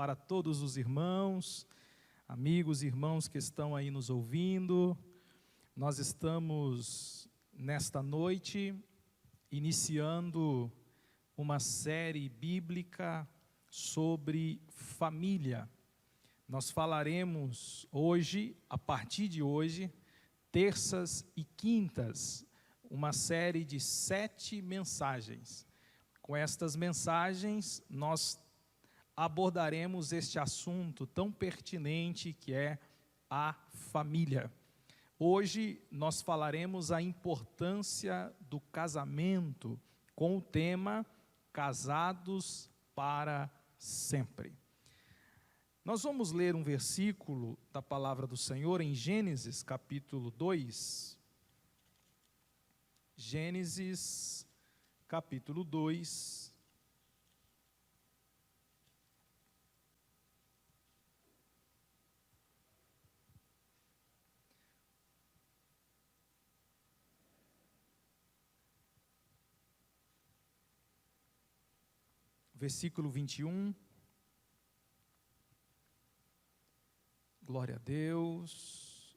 para todos os irmãos, amigos e irmãos que estão aí nos ouvindo. Nós estamos, nesta noite, iniciando uma série bíblica sobre família. Nós falaremos hoje, a partir de hoje, terças e quintas, uma série de 7 mensagens. Com estas mensagens, nós abordaremos este assunto tão pertinente que é a família. Hoje nós falaremos a importância do casamento com o tema Casados para Sempre. Nós vamos ler um versículo da palavra do Senhor em Gênesis capítulo 2. Gênesis capítulo 2. Versículo 21. Glória a Deus.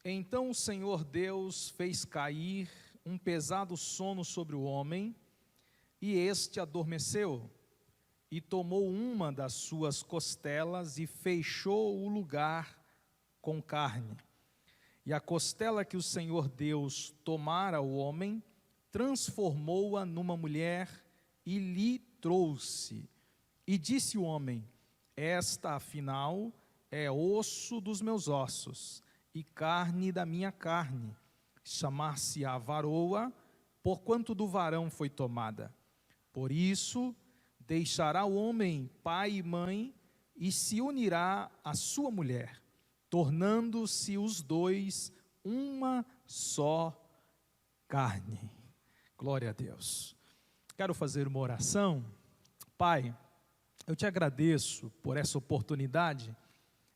Então o Senhor Deus fez cair um pesado sono sobre o homem, e este adormeceu, e tomou uma das suas costelas e fechou o lugar com carne. E a costela que o Senhor Deus tomara ao homem, transformou-a numa mulher e lhe trouxe. E disse o homem: esta, afinal, é osso dos meus ossos e carne da minha carne. Chamar-se-á varoa, porquanto do varão foi tomada. Por isso, deixará o homem pai e mãe e se unirá à sua mulher, tornando-se os dois uma só carne. Glória a Deus. Quero fazer uma oração. Pai, eu te agradeço por essa oportunidade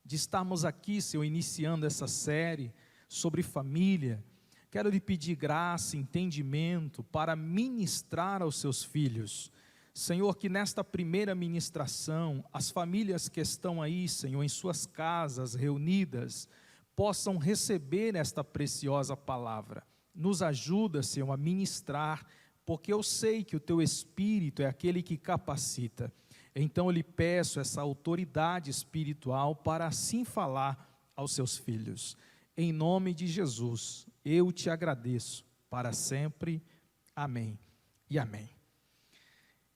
de estarmos aqui, Senhor, iniciando essa série sobre família. Quero lhe pedir graça, entendimento para ministrar aos seus filhos. Senhor, que nesta primeira ministração, as famílias que estão aí, Senhor, em suas casas, reunidas, possam receber esta preciosa palavra. Nos ajuda, Senhor, a ministrar, porque eu sei que o Teu Espírito é aquele que capacita. Então eu lhe peço essa autoridade espiritual para assim falar aos seus filhos. Em nome de Jesus, eu te agradeço para sempre. Amém e amém.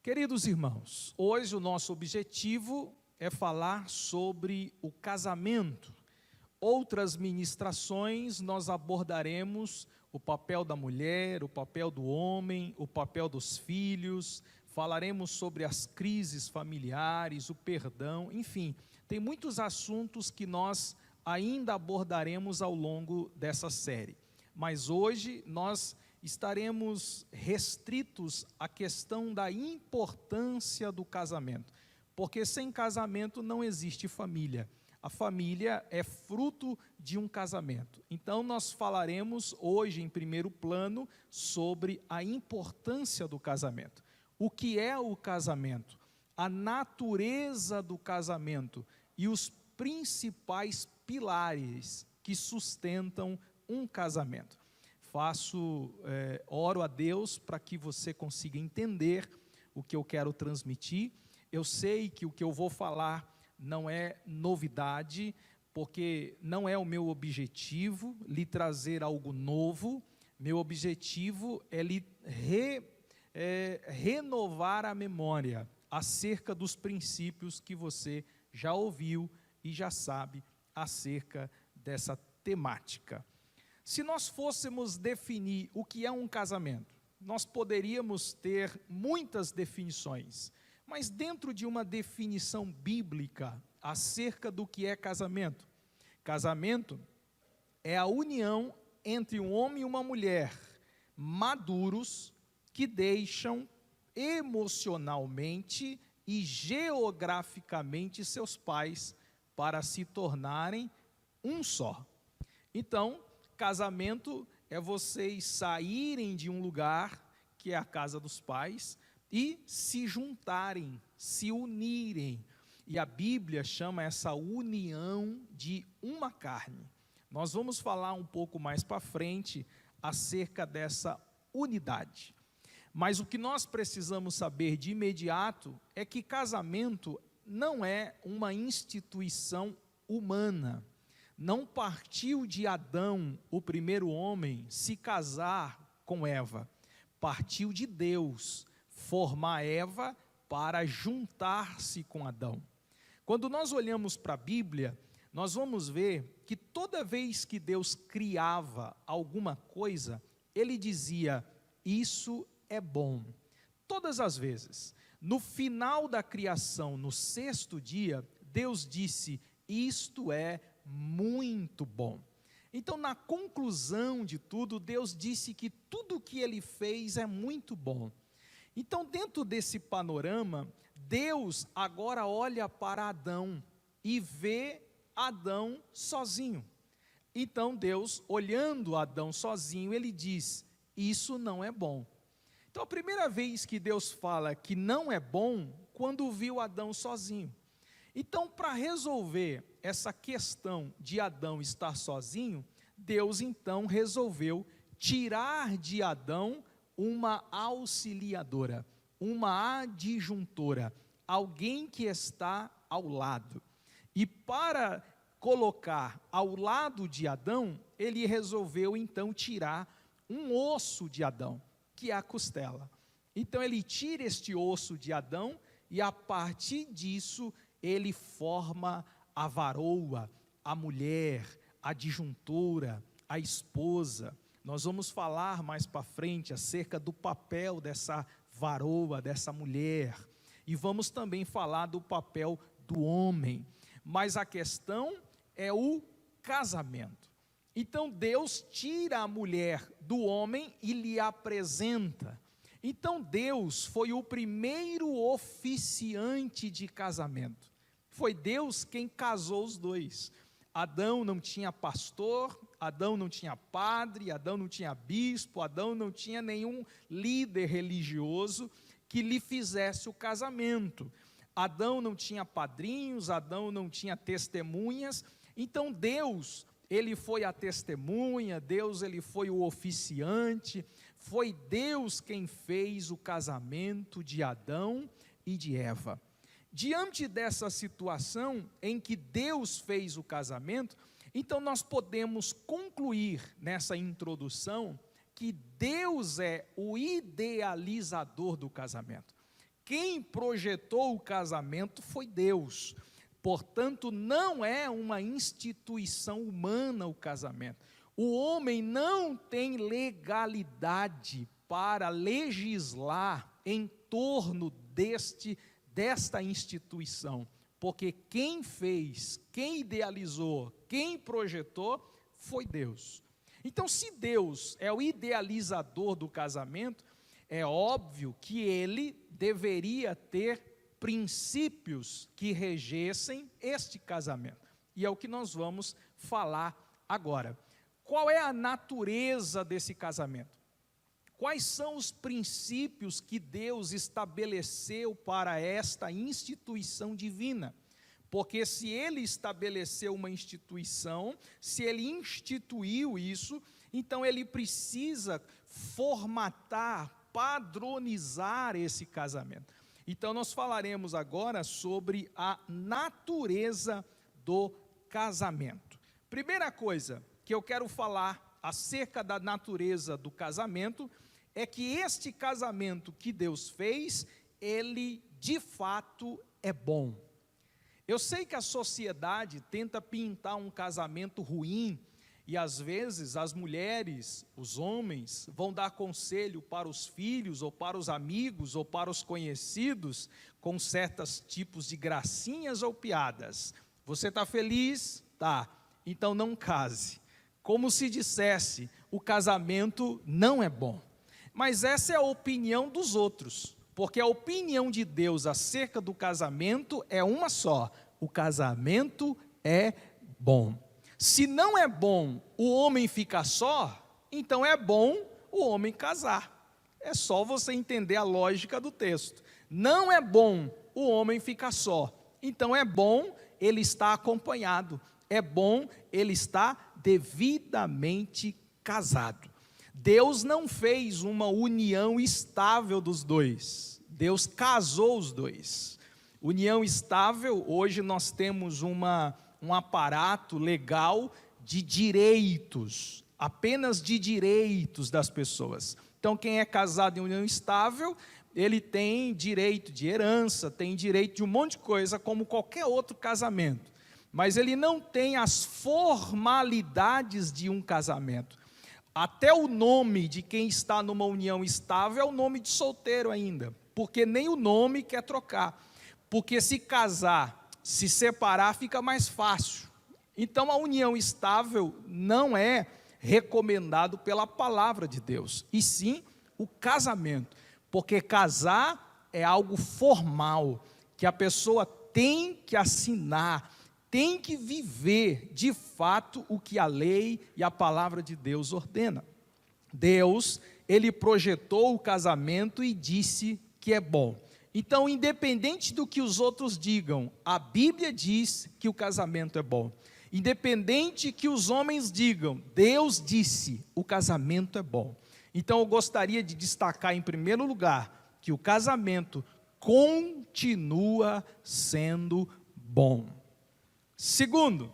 Queridos irmãos, hoje o nosso objetivo é falar sobre o casamento. Outras ministrações nós abordaremos o papel da mulher, o papel do homem, o papel dos filhos, falaremos sobre as crises familiares, o perdão, enfim, tem muitos assuntos que nós ainda abordaremos ao longo dessa série. Mas hoje nós estaremos restritos à questão da importância do casamento, porque sem casamento não existe família. A família é fruto de um casamento. Então nós falaremos hoje em primeiro plano sobre a importância do casamento. O que é o casamento? A natureza do casamento e os principais pilares que sustentam um casamento. Oro a Deus para que você consiga entender o que eu quero transmitir. Eu sei que o que eu vou falar não é novidade, porque não é o meu objetivo lhe trazer algo novo. Meu objetivo é lhe renovar a memória acerca dos princípios que você já ouviu e já sabe acerca dessa temática. Se nós fôssemos definir o que é um casamento, nós poderíamos ter muitas definições, mas dentro de uma definição bíblica acerca do que é casamento, casamento é a união entre um homem e uma mulher maduros que deixam emocionalmente e geograficamente seus pais para se tornarem um só. Então, casamento é vocês saírem de um lugar, que é a casa dos pais, e se juntarem, se unirem. e a Bíblia chama essa união de uma carne. Nós vamos falar um pouco mais para frente acerca dessa unidade. Mas o que nós precisamos saber de imediato é que casamento não é uma instituição humana. Não partiu de Adão, o primeiro homem, se casar com Eva. Partiu de Deus formar Eva para juntar-se com Adão. Quando nós olhamos para a Bíblia, nós vamos ver que toda vez que Deus criava alguma coisa, Ele dizia, isso é bom. Todas as vezes. No final da criação, no sexto dia, Deus disse, isto é muito bom. Então, na conclusão de tudo, Deus disse que tudo o que Ele fez é muito bom. Então, dentro desse panorama, Deus agora olha para Adão e vê Adão sozinho. Então Deus, olhando Adão sozinho, Ele diz, isso não é bom. Então a primeira vez que Deus fala que não é bom, quando viu Adão sozinho. Então, para resolver essa questão de Adão estar sozinho, Deus então resolveu tirar de Adão uma auxiliadora, uma adjuntora, alguém que está ao lado. E para colocar ao lado de Adão, ele resolveu então tirar um osso de Adão, que é a costela. Então ele tira este osso de Adão e a partir disso ele forma a varoa, a mulher, a adjuntora, a esposa. Nós vamos falar mais para frente acerca do papel dessa varoa, dessa mulher. E vamos também falar do papel do homem. Mas a questão é o casamento. Então Deus tira a mulher do homem e lhe apresenta. Então Deus foi o primeiro oficiante de casamento. Foi Deus quem casou os dois. Adão não tinha pastor, Adão não tinha padre, Adão não tinha bispo, Adão não tinha nenhum líder religioso que lhe fizesse o casamento. Adão não tinha padrinhos, Adão não tinha testemunhas. Então Deus, Ele foi a testemunha, Deus, Ele foi o oficiante, foi Deus quem fez o casamento de Adão e de Eva. Diante dessa situação em que Deus fez o casamento, então nós podemos concluir nessa introdução que Deus é o idealizador do casamento. Quem projetou o casamento foi Deus. Portanto, não é uma instituição humana o casamento. O homem não tem legalidade para legislar em torno desta instituição, porque quem fez, quem idealizou, quem projetou foi Deus. Então, se Deus é o idealizador do casamento, é óbvio que Ele deveria ter princípios que regessem este casamento. E é o que nós vamos falar agora. Qual é a natureza desse casamento? Quais são os princípios que Deus estabeleceu para esta instituição divina? Porque se Ele estabeleceu uma instituição, se Ele instituiu isso, então Ele precisa formatar, padronizar esse casamento. Então nós falaremos agora sobre a natureza do casamento. Primeira coisa que eu quero falar acerca da natureza do casamento é que este casamento que Deus fez, ele de fato é bom. Eu sei que a sociedade tenta pintar um casamento ruim e às vezes as mulheres, os homens, vão dar conselho para os filhos ou para os amigos ou para os conhecidos com certos tipos de gracinhas ou piadas. Você está feliz? Tá. Então não case. Como se dissesse, o casamento não é bom. Mas essa é a opinião dos outros, porque a opinião de Deus acerca do casamento é uma só: o casamento é bom. Se não é bom o homem ficar só, então é bom o homem casar. É só você entender a lógica do texto. Não é bom o homem ficar só, Então é bom ele estar acompanhado, é bom ele estar devidamente casado. Deus não fez uma união estável dos dois, Deus casou os dois. União estável, hoje nós temos um aparato legal de direitos, apenas de direitos das pessoas. Então quem é casado em união estável, ele tem direito de herança, tem direito de um monte de coisa, como qualquer outro casamento. Mas ele não tem as formalidades de um casamento. Até o nome de quem está numa união estável é o nome de solteiro ainda, porque nem o nome quer trocar. Porque se casar, se separar, fica mais fácil. Então a união estável não é recomendado pela palavra de Deus, e sim o casamento. Porque casar é algo formal, que a pessoa tem que assinar, tem que viver de fato o que a lei e a palavra de Deus ordena. Deus, ele projetou o casamento e disse que é bom. Então, independente do que os outros digam, a Bíblia diz que o casamento é bom. Independente que os homens digam, Deus disse, o casamento é bom. Então eu gostaria de destacar em primeiro lugar, que o casamento continua sendo bom. Segundo,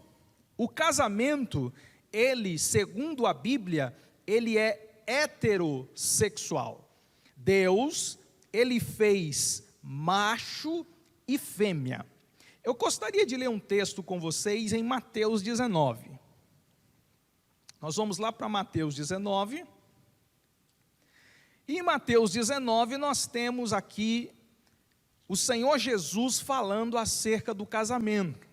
o casamento, ele, segundo a Bíblia, ele é heterossexual. Deus, ele fez macho e fêmea. Eu gostaria de ler um texto com vocês em Mateus 19. Nós vamos lá para Mateus 19. E em Mateus 19 nós temos aqui o Senhor Jesus falando acerca do casamento.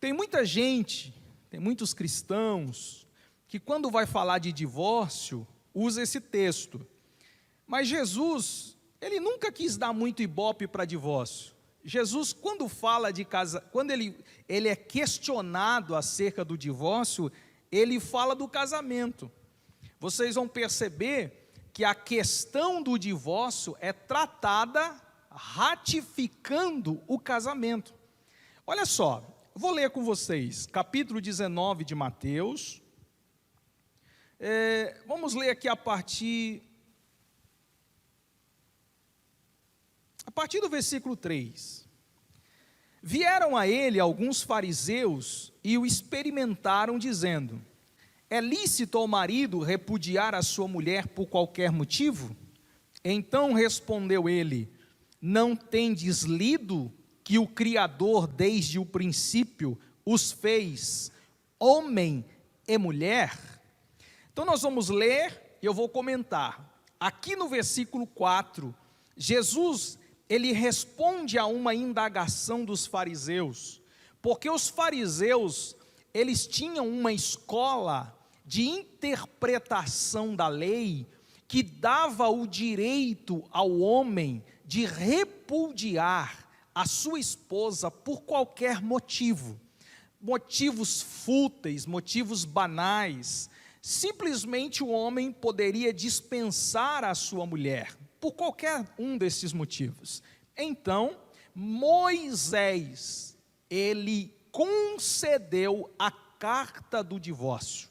Tem muita gente, tem muitos cristãos, que quando vai falar de divórcio, usa esse texto. Mas Jesus, ele nunca quis dar muito ibope para divórcio. Jesus, quando fala de quando ele é questionado acerca do divórcio, ele fala do casamento. Vocês vão perceber que a questão do divórcio é tratada ratificando o casamento. Olha só, vou ler com vocês, capítulo 19 de Mateus. Vamos ler aqui a partir do versículo 3. Vieram a ele alguns fariseus e o experimentaram, dizendo: é lícito ao marido repudiar a sua mulher por qualquer motivo? Então respondeu ele: não tendes lido que o Criador desde o princípio os fez homem e mulher? Então nós vamos ler e eu vou comentar. Aqui no versículo 4, Jesus, ele responde a uma indagação dos fariseus, porque os fariseus, eles tinham uma escola de interpretação da lei, que dava o direito ao homem de repudiar a sua esposa por qualquer motivo, motivos fúteis, motivos banais. Simplesmente o homem poderia dispensar a sua mulher, por qualquer um desses motivos. Então, Moisés, ele concedeu a carta do divórcio.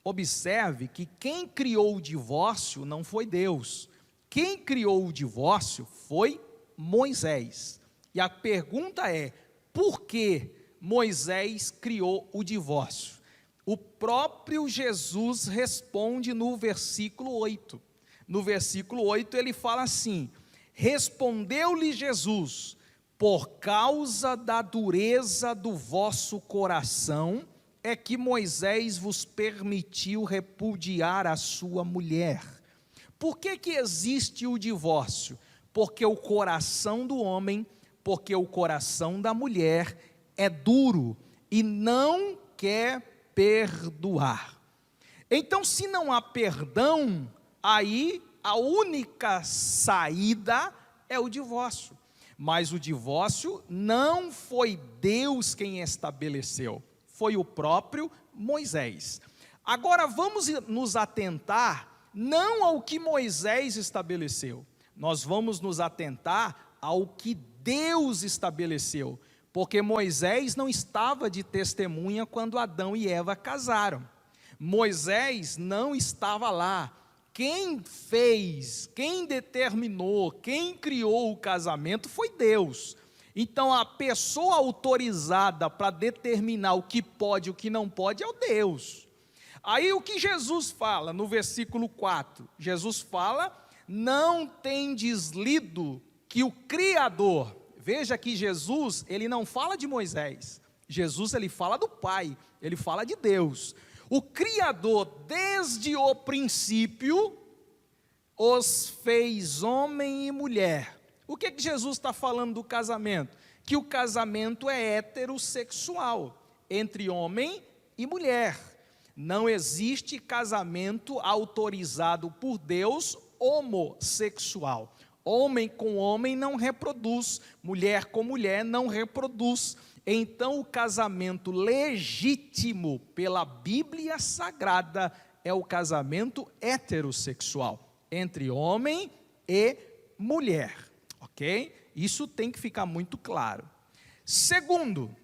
Observe que quem criou o divórcio não foi Deus. Quem criou o divórcio foi Moisés. E a pergunta é, por que Moisés criou o divórcio? O próprio Jesus responde no versículo 8. No versículo 8 ele fala assim: respondeu-lhe Jesus: por causa da dureza do vosso coração, é que Moisés vos permitiu repudiar a sua mulher. Por que existe o divórcio? Porque o coração do homem, porque o coração da mulher é duro e não quer perdoar. Então, se não há perdão, aí a única saída é o divórcio. Mas o divórcio não foi Deus quem estabeleceu, foi o próprio Moisés. Agora vamos nos atentar não ao que Moisés estabeleceu, nós vamos nos atentar ao que Deus estabeleceu, porque Moisés não estava de testemunha quando Adão e Eva casaram. Moisés não estava lá. Quem fez, quem determinou, quem criou o casamento foi Deus. Então a pessoa autorizada para determinar o que pode e o que não pode é o Deus. Aí o que Jesus fala no versículo 4? Jesus fala: não tendes lido que o Criador, veja que Jesus, ele não fala de Moisés, Jesus ele fala do Pai, ele fala de Deus. O Criador, desde o princípio, os fez homem e mulher. O que Jesus está falando do casamento? Que o casamento é heterossexual, entre homem e mulher. Não existe casamento autorizado por Deus homossexual. Homem com homem não reproduz, mulher com mulher não reproduz. Então o casamento legítimo pela Bíblia Sagrada é o casamento heterossexual, entre homem e mulher, ok? Isso tem que ficar muito claro. Segundo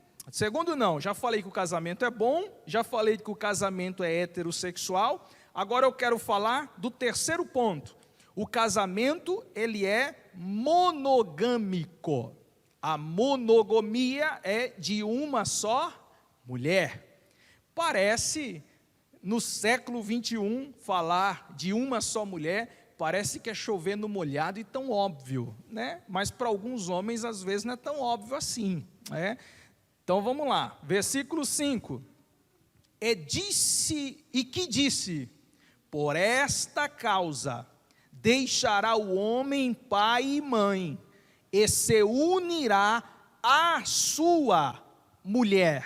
não, já falei que o casamento é bom, já falei que o casamento é heterossexual, agora eu quero falar do terceiro ponto. O casamento, ele é monogâmico. A monogamia é de uma só mulher. Parece, no século 21, falar de uma só mulher, parece que é chover no molhado e tão óbvio, né? Mas para alguns homens, às vezes, não é tão óbvio assim, né? Então vamos lá, versículo 5. E disse, por esta causa, deixará o homem pai e mãe, e se unirá à sua mulher.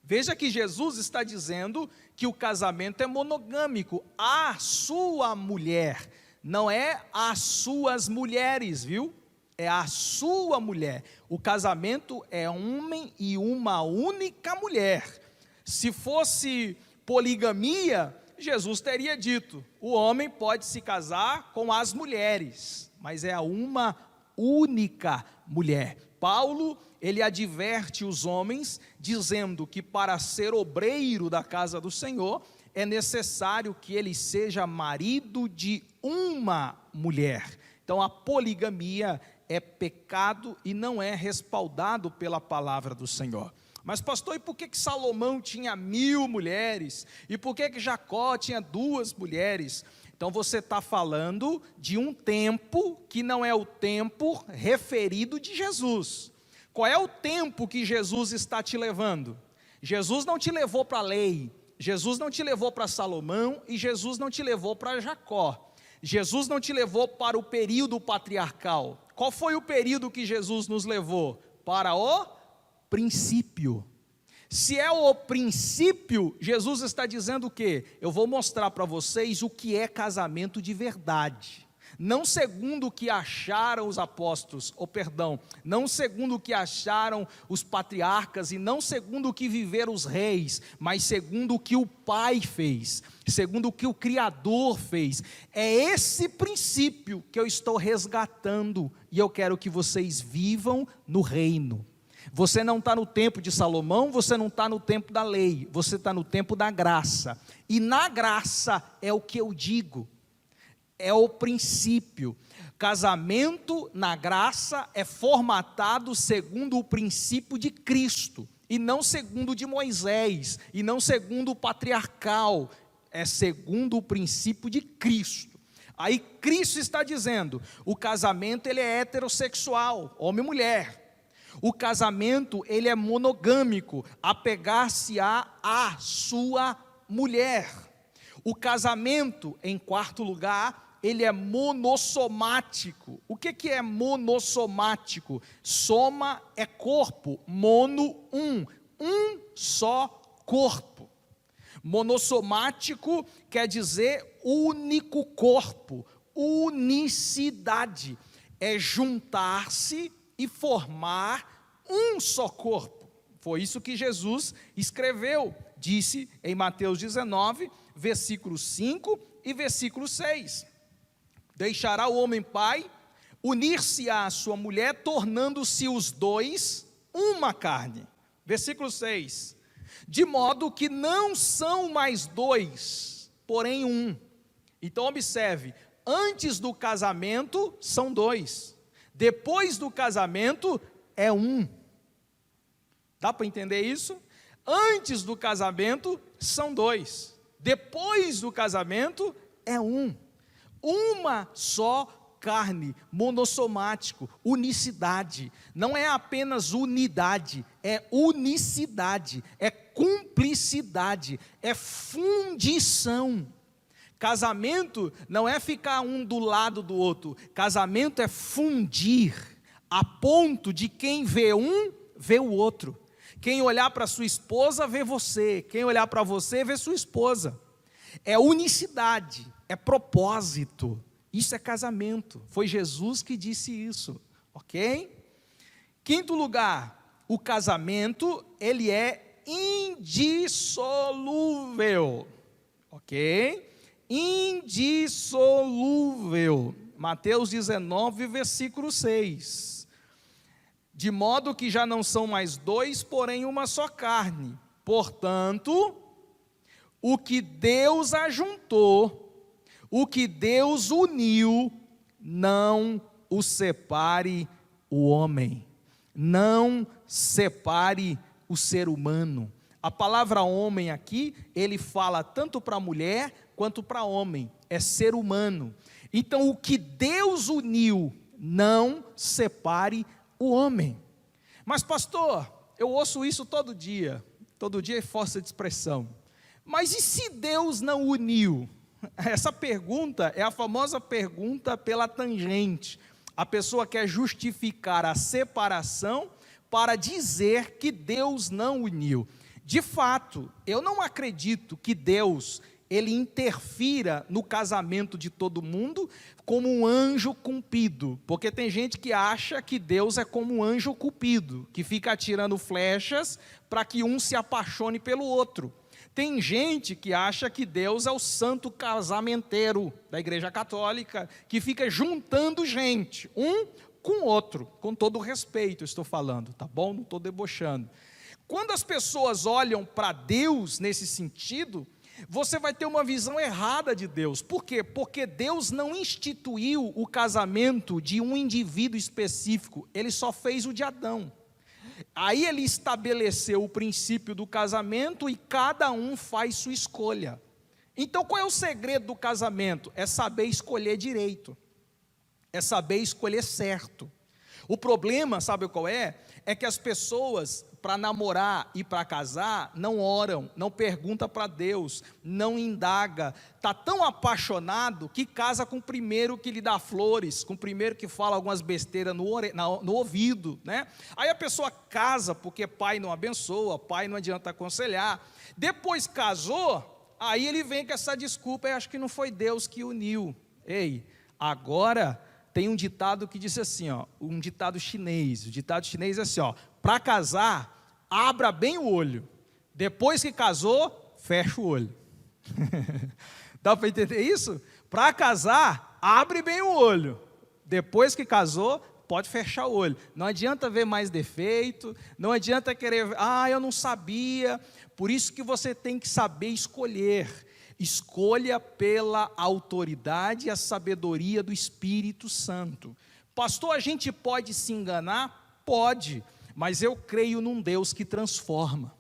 Veja que Jesus está dizendo que o casamento é monogâmico, a sua mulher, não é as suas mulheres, viu? É a sua mulher. O casamento é homem e uma única mulher. Se fosse poligamia, Jesus teria dito: o homem pode se casar com as mulheres, mas é uma única mulher. Paulo, ele adverte os homens, dizendo que para ser obreiro da casa do Senhor, é necessário que ele seja marido de uma mulher. Então a poligamia é pecado e não é respaldado pela palavra do Senhor. Mas pastor, e por que Salomão tinha 1000 mulheres? E por que Jacó tinha 2 mulheres? Então você está falando de um tempo que não é o tempo referido de Jesus. Qual é o tempo que Jesus está te levando? Jesus não te levou para a lei, Jesus não te levou para Salomão e Jesus não te levou para Jacó. Jesus não te levou para o período patriarcal. Qual foi o período que Jesus nos levou? Para o princípio. Se é o princípio, Jesus está dizendo o quê? Eu vou mostrar para vocês o que é casamento de verdade. Não segundo o que acharam os apóstolos, não segundo o que acharam os patriarcas e não segundo o que viveram os reis, mas segundo o que o Pai fez, segundo o que o Criador fez. É esse princípio que eu estou resgatando e eu quero que vocês vivam no reino. Você não está no tempo de Salomão, você não está no tempo da lei, você está no tempo da graça. E na graça é o que eu digo. É o princípio. Casamento na graça é formatado segundo o princípio de Cristo, e não segundo o de Moisés, e não segundo o patriarcal, é segundo o princípio de Cristo. Aí Cristo está dizendo, o casamento ele é heterossexual, homem e mulher. O casamento ele é monogâmico, apegar-se-á à sua mulher. O casamento, em quarto lugar, ele é monossomático. O que é monossomático? Soma é corpo, mono, um só corpo. Monossomático quer dizer único corpo, unicidade, é juntar-se e formar um só corpo. Foi isso que Jesus escreveu, disse em Mateus 19, versículo 5 e versículo 6. Deixará o homem pai, unir-se à sua mulher, tornando-se os dois uma carne. Versículo 6. De modo que não são mais dois, porém um. Então observe, antes do casamento são dois, depois do casamento é um. Dá para entender isso? Antes do casamento são dois, depois do casamento é um. Uma só carne, monossomático, unicidade. Não é apenas unidade, é unicidade, é cumplicidade, é fundição. Casamento não é ficar um do lado do outro, casamento é fundir, a ponto de quem vê um, vê o outro. Quem olhar para sua esposa, vê você, quem olhar para você, vê sua esposa. É unicidade, é propósito, isso é casamento, foi Jesus que disse isso, ok? Quinto lugar, o casamento, ele é indissolúvel, ok? Indissolúvel, Mateus 19, versículo 6, de modo que já não são mais dois, porém uma só carne, portanto, o que Deus ajuntou, o que Deus uniu, não o separe o homem, não separe o ser humano. A palavra homem aqui, ele fala tanto para a mulher quanto para homem, é ser humano. Então o que Deus uniu, não separe o homem. Mas pastor, eu ouço isso todo dia é força de expressão. Mas e se Deus não uniu? Essa pergunta é a famosa pergunta pela tangente. A pessoa quer justificar a separação para dizer que Deus não uniu. De fato, eu não acredito que Deus, ele interfira no casamento de todo mundo como um anjo cupido, porque tem gente que acha que Deus é como um anjo cupido, que fica atirando flechas para que um se apaixone pelo outro. Tem gente que acha que Deus é o santo casamenteiro da Igreja Católica, que fica juntando gente, um com o outro, com todo respeito estou falando, tá bom? Não estou debochando. Quando as pessoas olham para Deus nesse sentido, você vai ter uma visão errada de Deus. Por quê? Porque Deus não instituiu o casamento de um indivíduo específico, ele só fez o de Adão. Aí ele estabeleceu o princípio do casamento e cada um faz sua escolha. Então qual é o segredo do casamento? É saber escolher direito, é saber escolher certo. O problema, sabe qual é? É que as pessoas, para namorar e para casar, não oram, não pergunta para Deus, não indaga, está tão apaixonado que casa com o primeiro que lhe dá flores, com o primeiro que fala algumas besteiras no ouvido, né? Aí a pessoa casa porque pai não abençoa, pai não adianta aconselhar, depois casou, aí ele vem com essa desculpa, eu acho que não foi Deus que uniu. Ei, agora tem um ditado que diz assim, ó, um ditado chinês, o ditado chinês é assim, ó, para casar, abra bem o olho, depois que casou, fecha o olho. Dá para entender isso? Para casar, abre bem o olho, depois que casou, pode fechar o olho. Não adianta ver mais defeito, não adianta querer, eu não sabia. Por isso que você tem que saber escolher. Escolha pela autoridade e a sabedoria do Espírito Santo. Pastor, a gente pode se enganar? Pode, mas eu creio num Deus que transforma.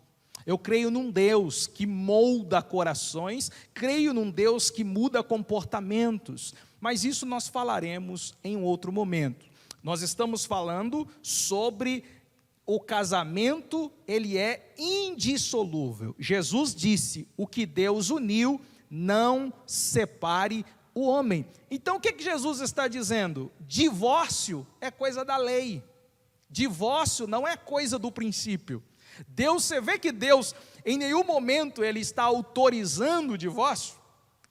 Eu creio num Deus que molda corações, creio num Deus que muda comportamentos, mas isso nós falaremos em um outro momento. Nós estamos falando sobre o casamento, ele é indissolúvel. Jesus disse, o que Deus uniu, não separe o homem. Então o que Jesus está dizendo? Divórcio é coisa da lei. Divórcio não é coisa do princípio. Deus, você vê que Deus, em nenhum momento, ele está autorizando o divórcio?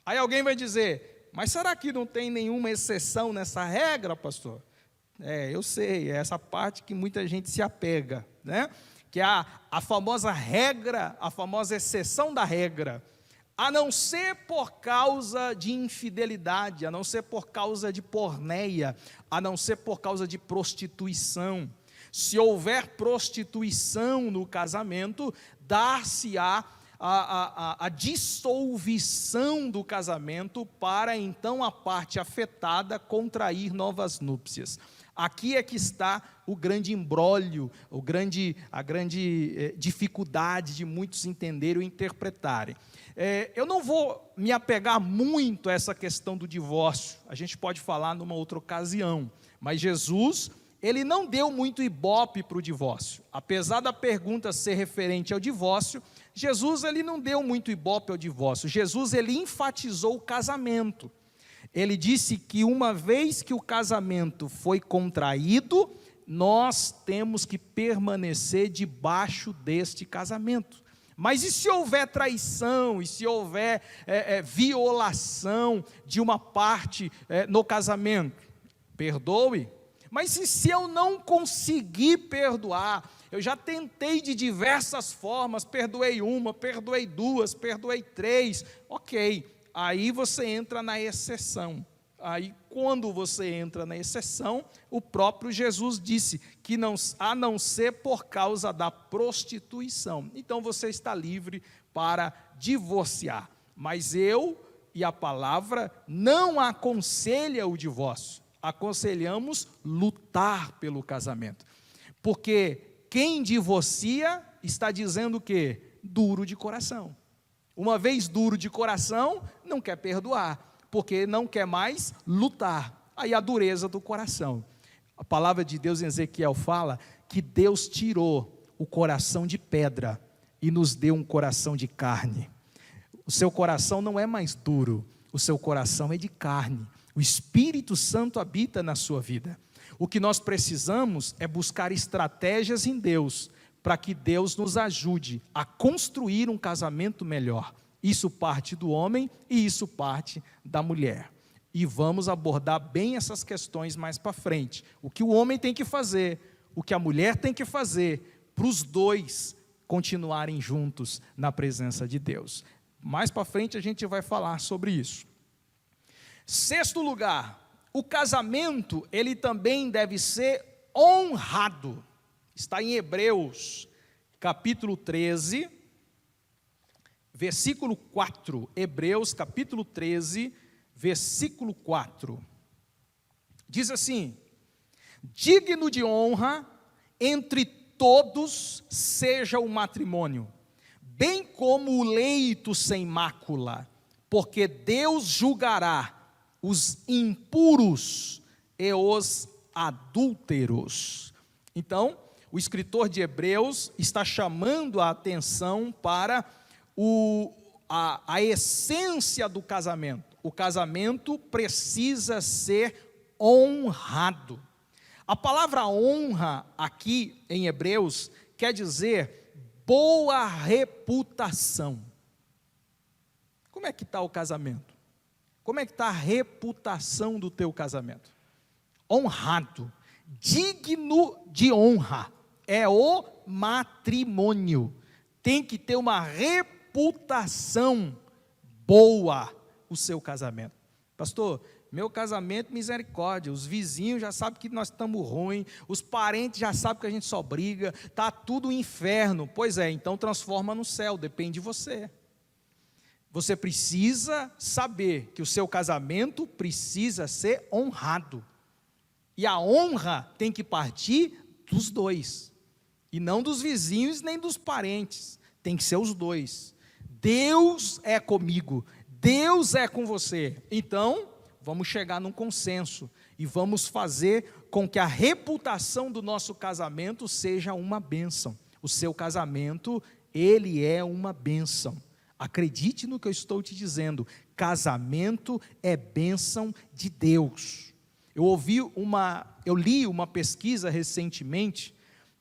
Aí alguém vai dizer, mas será que não tem nenhuma exceção nessa regra, pastor? Eu sei, é essa parte que muita gente se apega, né? Que é a famosa regra, a famosa exceção da regra. A não ser por causa de infidelidade, a não ser por causa de porneia, a não ser por causa de prostituição. Se houver prostituição no casamento, dar-se-á a dissolução do casamento para então a parte afetada contrair novas núpcias. Aqui é que está o grande imbróglio, a grande dificuldade de muitos entenderem e interpretarem. Eu não vou me apegar muito a essa questão do divórcio, a gente pode falar numa outra ocasião, mas Jesus, ele não deu muito ibope para o divórcio. Apesar da pergunta ser referente ao divórcio, Jesus ele não deu muito ibope ao divórcio. Jesus ele enfatizou o casamento. Ele disse que uma vez que o casamento foi contraído, nós temos que permanecer debaixo deste casamento. Mas e se houver traição, e se houver violação de uma parte no casamento? Perdoe. Mas e se eu não conseguir perdoar? Eu já tentei de diversas formas, perdoei uma, perdoei duas, perdoei três, ok, aí você entra na exceção. Aí quando você entra na exceção, o próprio Jesus disse que a não ser por causa da prostituição. Então você está livre para divorciar. Mas eu e a palavra não aconselha o divórcio. Aconselhamos lutar pelo casamento. Porque quem divorcia está dizendo o quê? Duro de coração. Uma vez duro de coração, não quer perdoar, porque não quer mais lutar. Aí a dureza do coração. A palavra de Deus em Ezequiel fala que Deus tirou o coração de pedra e nos deu um coração de carne. O seu coração não é mais duro, o seu coração é de carne. O Espírito Santo habita na sua vida. O que nós precisamos é buscar estratégias em Deus, para que Deus nos ajude a construir um casamento melhor. Isso parte do homem e isso parte da mulher. E vamos abordar bem essas questões mais para frente. O que o homem tem que fazer, o que a mulher tem que fazer, para os dois continuarem juntos na presença de Deus. Mais para frente a gente vai falar sobre isso. Sexto lugar, o casamento, ele também deve ser honrado. Está em Hebreus, capítulo 13, versículo 4. Hebreus, capítulo 13, versículo 4. Diz assim: digno de honra entre todos seja o matrimônio, bem como o leito sem mácula, porque Deus julgará os impuros e os adúlteros. Então, o escritor de Hebreus está chamando a atenção para a essência do casamento. O casamento precisa ser honrado. A palavra honra aqui em Hebreus quer dizer boa reputação. Como é que está o casamento? Como é que está a reputação do teu casamento? Honrado, digno de honra, é o matrimônio. Tem que ter uma reputação boa o seu casamento. Pastor, meu casamento, misericórdia, os vizinhos já sabem que nós estamos ruins, os parentes já sabem que a gente só briga, está tudo um inferno. Pois é, então transforma no céu, depende de você. Você precisa saber que o seu casamento precisa ser honrado. E a honra tem que partir dos dois. E não dos vizinhos nem dos parentes. Tem que ser os dois. Deus é comigo. Deus é com você. Então, vamos chegar num consenso. E vamos fazer com que a reputação do nosso casamento seja uma bênção. O seu casamento, ele é uma bênção. Acredite no que eu estou te dizendo, casamento é bênção de Deus. Eu li uma pesquisa recentemente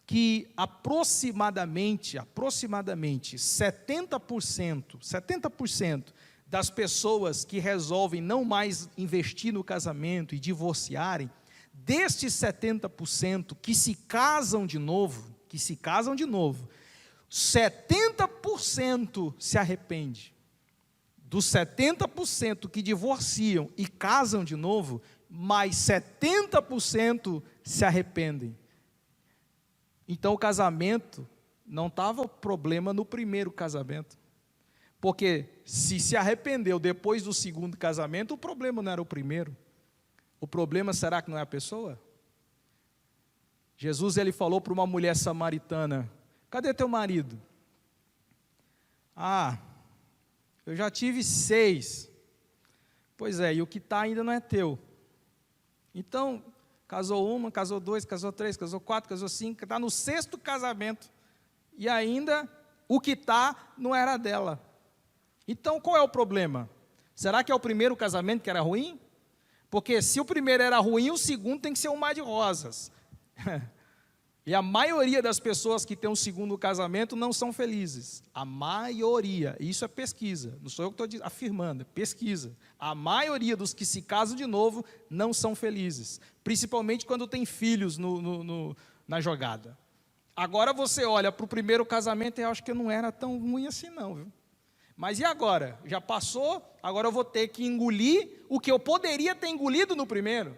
que aproximadamente 70% das pessoas que resolvem não mais investir no casamento e divorciarem, destes 70% que se casam de novo, 70% se arrepende. Dos 70% que divorciam e casam de novo, mais 70% se arrependem. Então o casamento não estava problema no primeiro casamento. Porque se arrependeu depois do segundo casamento, o problema não era o primeiro. O problema, será que não é a pessoa? Jesus, ele falou para uma mulher samaritana: cadê teu marido? Ah, eu já tive 6. Pois é, e o que está ainda não é teu. Então, casou 1, casou 2, casou 3, casou 4, casou 5, está no 6º casamento. E ainda o que está não era dela. Então, qual é o problema? Será que é o primeiro casamento que era ruim? Porque se o primeiro era ruim, o segundo tem que ser um mar de rosas. E a maioria das pessoas que têm um segundo casamento não são felizes. A maioria, isso é pesquisa, não sou eu que estou afirmando, é pesquisa. A maioria dos que se casam de novo não são felizes, principalmente quando tem filhos na jogada. Agora você olha para o primeiro casamento e acho que não era tão ruim assim não, viu? Mas e agora? Já passou, agora eu vou ter que engolir o que eu poderia ter engolido no primeiro.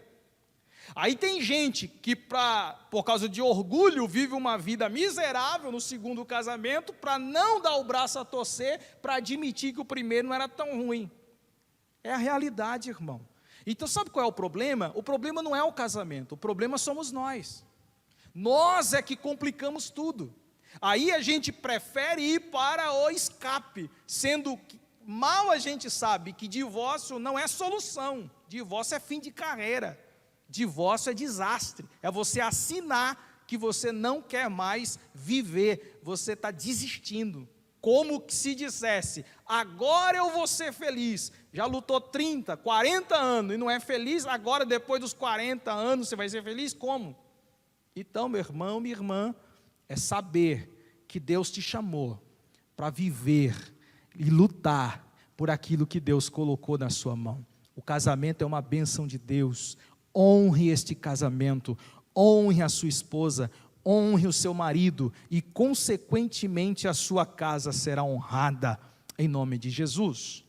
Aí tem gente que, por causa de orgulho, vive uma vida miserável no segundo casamento, para não dar o braço a torcer, para admitir que o primeiro não era tão ruim. É a realidade, irmão. Então sabe qual é o problema? O problema não é o casamento, o problema somos nós. Nós é que complicamos tudo. Aí a gente prefere ir para o escape, sendo que mal a gente sabe que divórcio não é solução, divórcio é fim de carreira. Divórcio é desastre, é você assinar que você não quer mais viver, você está desistindo, como se dissesse, agora eu vou ser feliz, já lutou 30, 40 anos e não é feliz, agora depois dos 40 anos você vai ser feliz, como? Então meu irmão, minha irmã, é saber que Deus te chamou para viver e lutar por aquilo que Deus colocou na sua mão. O casamento é uma bênção de Deus. Honre este casamento, honre a sua esposa, honre o seu marido e, consequentemente, a sua casa será honrada, em nome de Jesus.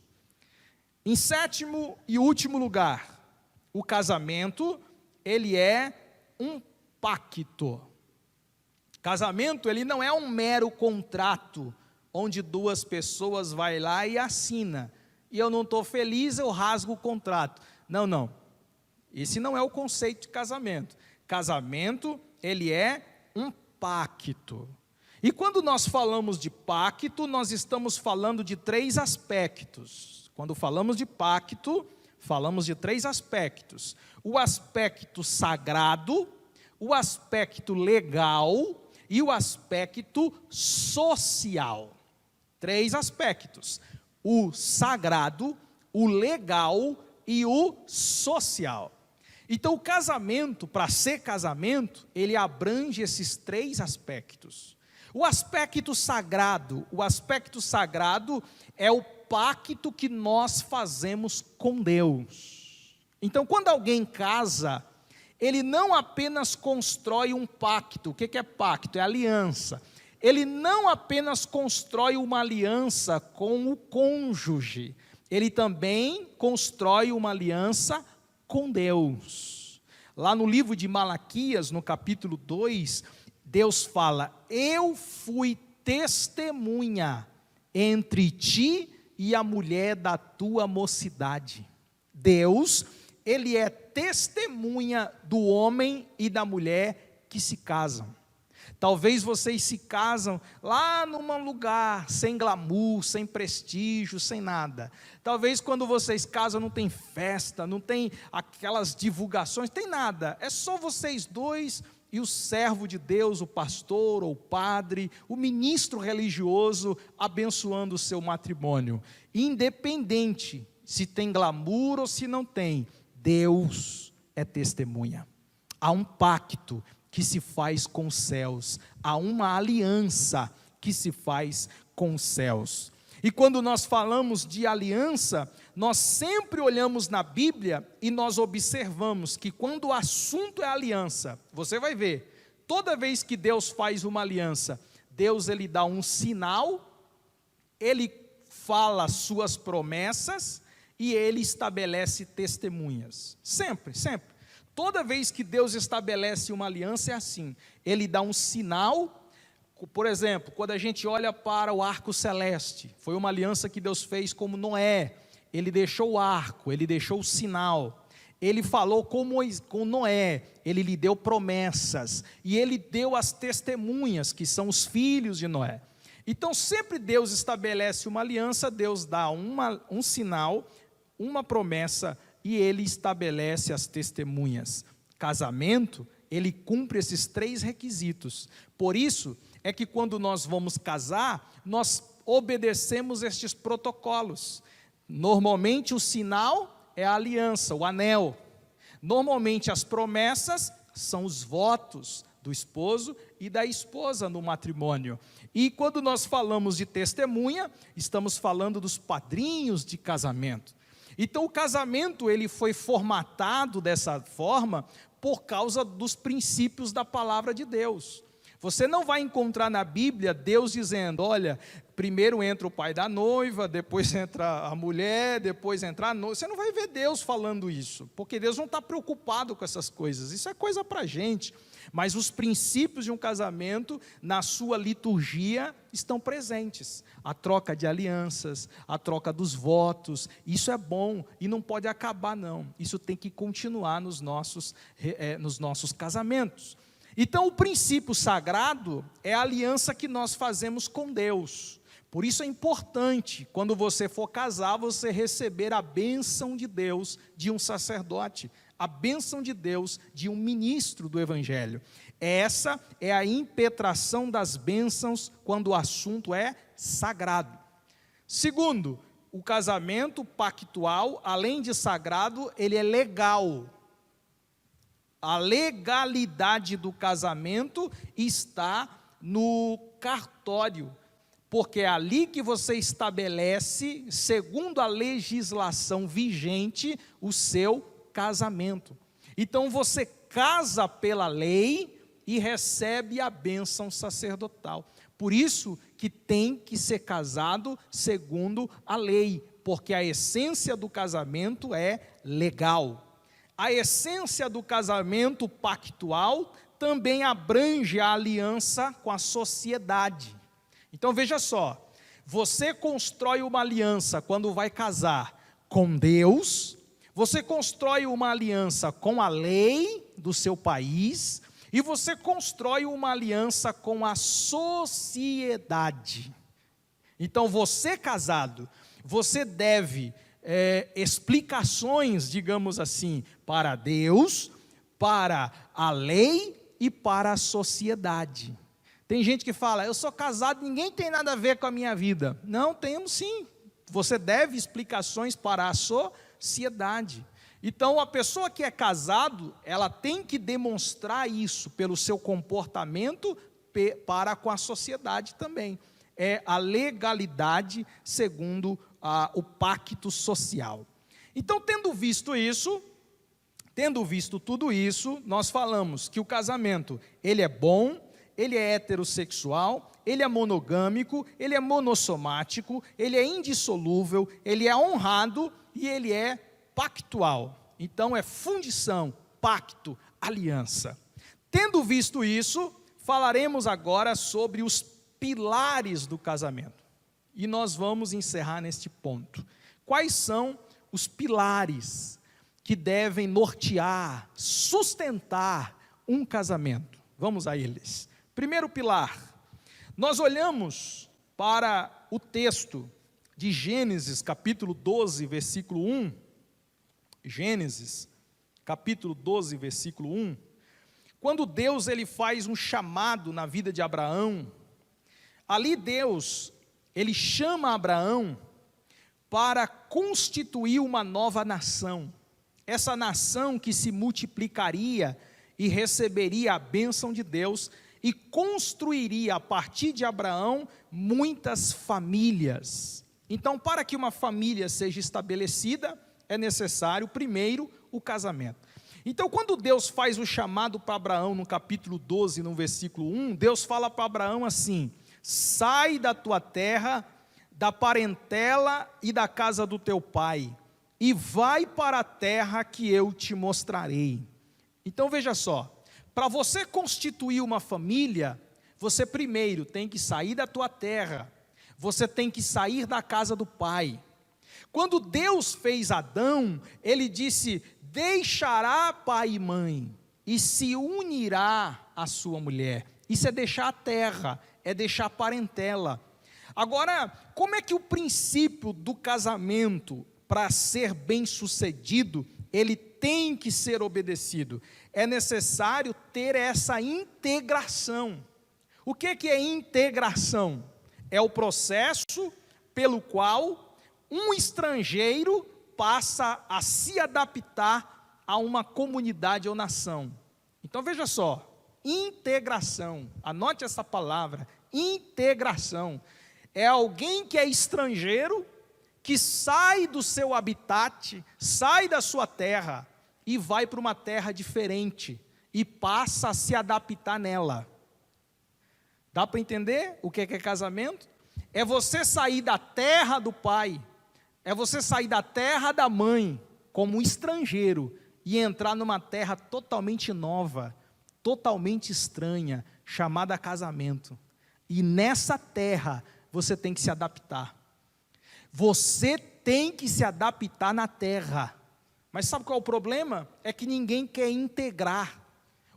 Em 7º e último lugar, o casamento, ele é um pacto. Casamento, ele não é um mero contrato, onde 2 pessoas vai lá e assina, e eu não estou feliz, eu rasgo o contrato. Não, não. Esse não é o conceito de casamento. Casamento, ele é um pacto. E quando nós falamos de pacto, nós estamos falando de 3 aspectos. Quando falamos de pacto, falamos de 3 aspectos. O aspecto sagrado, o aspecto legal e o aspecto social. 3 aspectos. O sagrado, o legal e o social. Então o casamento, para ser casamento, ele abrange esses 3 aspectos. O aspecto sagrado é o pacto que nós fazemos com Deus. Então quando alguém casa, ele não apenas constrói um pacto. O que é pacto? É aliança. Ele não apenas constrói uma aliança com o cônjuge, ele também constrói uma aliança com Deus. Lá no livro de Malaquias, no capítulo 2, Deus fala: eu fui testemunha entre ti e a mulher da tua mocidade. Deus, ele é testemunha do homem e da mulher que se casam. Talvez vocês se casam lá num lugar sem glamour, sem prestígio, sem nada. Talvez quando vocês casam não tem festa, não tem aquelas divulgações, tem nada. É só vocês 2 e o servo de Deus, o pastor ou o padre, o ministro religioso abençoando o seu matrimônio. Independente se tem glamour ou se não tem, Deus é testemunha. Há um pacto que se faz com os céus, há uma aliança que se faz com os céus. E quando nós falamos de aliança, nós sempre olhamos na Bíblia e nós observamos que quando o assunto é aliança, você vai ver, toda vez que Deus faz uma aliança, Deus ele dá um sinal, ele fala suas promessas e ele estabelece testemunhas, sempre, sempre. Toda vez que Deus estabelece uma aliança é assim, Ele dá um sinal. Por exemplo, quando a gente olha para o arco celeste, foi uma aliança que Deus fez com Noé. Ele deixou o arco, ele deixou o sinal, ele falou com Noé, ele lhe deu promessas, e ele deu as testemunhas, que são os filhos de Noé. Então sempre Deus estabelece uma aliança, Deus dá um sinal, uma promessa, e ele estabelece as testemunhas. Casamento, ele cumpre esses 3 requisitos. Por isso é que quando nós vamos casar, nós obedecemos estes protocolos. Normalmente o sinal é a aliança, o anel. Normalmente as promessas são os votos do esposo e da esposa no matrimônio. E quando nós falamos de testemunha, estamos falando dos padrinhos de casamento. Então o casamento ele foi formatado dessa forma por causa dos princípios da palavra de Deus. Você não vai encontrar na Bíblia Deus dizendo, olha, primeiro entra o pai da noiva, depois entra a mulher, depois entra a noiva. Você não vai ver Deus falando isso, porque Deus não está preocupado com essas coisas, isso é coisa para a gente. Mas os princípios de um casamento, na sua liturgia, estão presentes. A troca de alianças, a troca dos votos, isso é bom e não pode acabar não. Isso tem que continuar nos nossos casamentos. Então o princípio sagrado é a aliança que nós fazemos com Deus. Por isso é importante, quando você for casar, você receber a bênção de Deus de um sacerdote, a bênção de Deus de um ministro do Evangelho. Essa é a impetração das bênçãos quando o assunto é sagrado. Segundo, o casamento pactual, além de sagrado, ele é legal. A legalidade do casamento está no cartório, porque é ali que você estabelece, segundo a legislação vigente, o seu casamento. Então você casa pela lei e recebe a bênção sacerdotal. Por isso que tem que ser casado segundo a lei, porque a essência do casamento é legal. A essência do casamento pactual também abrange a aliança com a sociedade. Então veja só, você constrói uma aliança quando vai casar com Deus, você constrói uma aliança com a lei do seu país, e você constrói uma aliança com a sociedade. Então você casado, você deve explicações, digamos assim, para Deus, para a lei e para a sociedade. Tem gente que fala, eu sou casado, ninguém tem nada a ver com a minha vida. Não, temos sim. Você deve explicações para a sociedade. Então, a pessoa que é casado, ela tem que demonstrar isso pelo seu comportamento para com a sociedade também. É a legalidade segundo o pacto social. Então, tendo visto tudo isso, nós falamos que o casamento, ele é bom, ele é heterossexual, ele é monogâmico, ele é monossomático, ele é indissolúvel, ele é honrado e ele é pactual. Então é fundição, pacto, aliança. Tendo visto isso, falaremos agora sobre os pilares do casamento. E nós vamos encerrar neste ponto. Quais são os pilares que devem nortear, sustentar um casamento? Vamos a eles. Primeiro pilar, nós olhamos para o texto de Gênesis, capítulo 12, versículo 1. Gênesis, capítulo 12, versículo 1. Quando Deus ele faz um chamado na vida de Abraão, ali Deus, ele chama Abraão para constituir uma nova nação. Essa nação que se multiplicaria e receberia a bênção de Deus e construiria a partir de Abraão muitas famílias. Então, para que uma família seja estabelecida, é necessário, primeiro, o casamento. Então, quando Deus faz o chamado para Abraão, no capítulo 12, no versículo 1, Deus fala para Abraão assim: sai da tua terra, da parentela e da casa do teu pai, e vai para a terra que eu te mostrarei. Então veja só, para você constituir uma família, você primeiro tem que sair da tua terra, você tem que sair da casa do pai. Quando Deus fez Adão, ele disse: deixará pai e mãe e se unirá à sua mulher. Isso é deixar a terra, é deixar a parentela. Agora, como é que o princípio do casamento, para ser bem sucedido, ele tem que ser obedecido? É necessário ter essa integração. O que é integração? É o processo pelo qual um estrangeiro passa a se adaptar a uma comunidade ou nação. Então veja só, integração, anote essa palavra, integração. É alguém que é estrangeiro, que sai do seu habitat, sai da sua terra e vai para uma terra diferente e passa a se adaptar nela. Dá para entender o que é casamento? É você sair da terra do pai, é você sair da terra da mãe, como um estrangeiro, e entrar numa terra totalmente nova, totalmente estranha, chamada casamento. E nessa terra, você tem que se adaptar. Você tem que se adaptar na terra. Mas sabe qual é o problema? É que ninguém quer integrar.